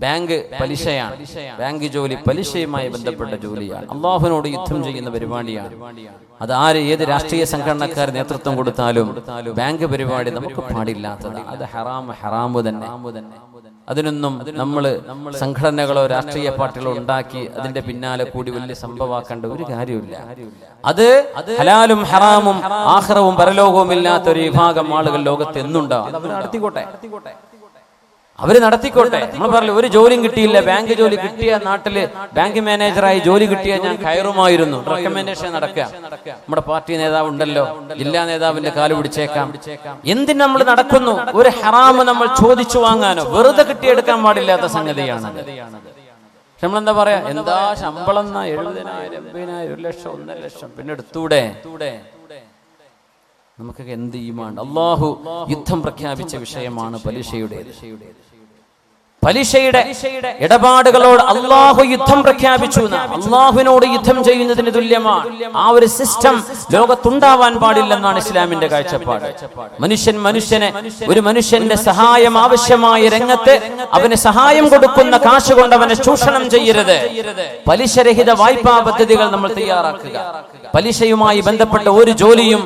Bank പലിശയാണ്. Bank ജോലി പലിശയുമായി ബന്ധപ്പെട്ട ജോലിയാണ്. അള്ളാഹുവിനോട് യുദ്ധം ചെയ്യുന്ന പരിപാടിയാണ്. അത് ആര് ഏത് രാഷ്ട്രീയ സംഘടനക്കാർ നേതൃത്വം കൊടുത്താലും ബാങ്ക് പരിപാടി നമുക്ക് പാടില്ലാത്തതാണ്. അത് ഹറാമു തന്നെ. അതിനൊന്നും നമ്മൾ സംഘടനകളോ രാഷ്ട്രീയ പാർട്ടികളോ ഉണ്ടാക്കി അതിന്റെ പിന്നാലെ കൂടി വലിയ സംഭവമാക്കേണ്ട ഒരു കാര്യമില്ല. അത് ഹലാലും ഹറാമും ആഖിറവും പരലോകവും ഇല്ലാത്ത ഒരു വിഭാഗം ആളുകൾ ലോകത്ത് എന്നുണ്ടാവും. അവര് നടത്തിക്കോട്ടെ. നമ്മൾ പറഞ്ഞു ഒരു ജോലിയും കിട്ടിയില്ല, ബാങ്ക് ജോലി കിട്ടിയ നാട്ടില് ബാങ്ക് മാനേജറായി ജോലി കിട്ടിയ ഞാൻ കയറുമായിരുന്നു. റെക്കമെൻഡേഷൻ നടക്കുക. നമ്മുടെ പാർട്ടി നേതാവ് ഉണ്ടല്ലോ, ജില്ലാ നേതാവിന്റെ കാല് പിടിച്ചേക്കാം. എന്തിന് നമ്മൾ നടക്കുന്നു? ഒരു ഹറാമ് നമ്മൾ ചോദിച്ചു വാങ്ങാനോ വെറുതെ കിട്ടിയെടുക്കാൻ പാടില്ലാത്ത സംഗതിയാണ്. നമ്മളെന്താ പറയാ, എന്താ ശമ്പളം 70,000, 80,000, 1 ലക്ഷം, 1.5 ലക്ഷം, പിന്നെ എടുത്തൂടെ? നമുക്കൊക്കെ എന്ത് ഈമാൻ. അള്ളാഹു യുദ്ധം പ്രഖ്യാപിച്ച വിഷയമാണ് പലിശയുടേത്. പലിശയുടെ ഇടപാടുകളോട് അള്ളാഹു യുദ്ധം പ്രഖ്യാപിച്ചു. അള്ളാഹുവിനോട് യുദ്ധം ചെയ്യുന്നതിന് തുല്യമാണ്. ആ ഒരു സിസ്റ്റം ലോകത്തുണ്ടാവാൻ പാടില്ലെന്നാണ് ഇസ്ലാമിന്റെ കാഴ്ചപ്പാട്. ഒരു മനുഷ്യന്റെ സഹായം ആവശ്യമായ രംഗത്ത് അവന് സഹായം കൊടുക്കുന്ന കാശ് കൊണ്ട് അവനെ ചൂഷണം ചെയ്യരുത്. പലിശരഹിത വായ്പാ പദ്ധതികൾ നമ്മൾ തയ്യാറാക്കുക. പലിശയുമായി ബന്ധപ്പെട്ട ഒരു ജോലിയും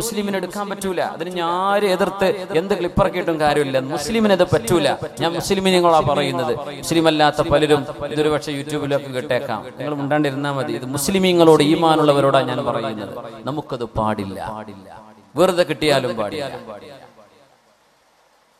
മുസ്ലിമിന് എടുക്കാൻ പറ്റൂല. അതിന് ഞാൻ എതിർത്ത് എന്ത് ക്ലിപ്പറക്കിയിട്ടും കാര്യമില്ല. മുസ്ലിമിന് അത് പറ്റൂല. ഞാൻ മുസ്ലിമിനെ പറയുന്നത്. മുസ്ലിം അല്ലാത്ത പലരും ഇതൊരു പക്ഷേ യൂട്യൂബിലൊക്കെ കേട്ടേക്കാം. നിങ്ങൾ ഉണ്ടാണ്ടിരുന്നാൽ മതി. ഇത് മുസ്ലിമീങ്ങളോട് ഈമാനുള്ളവരോടാണ് ഞാൻ പറയുന്നത്. നമുക്കത് പാടില്ല. വെറുതെ കിട്ടിയാലും പാടില്ല.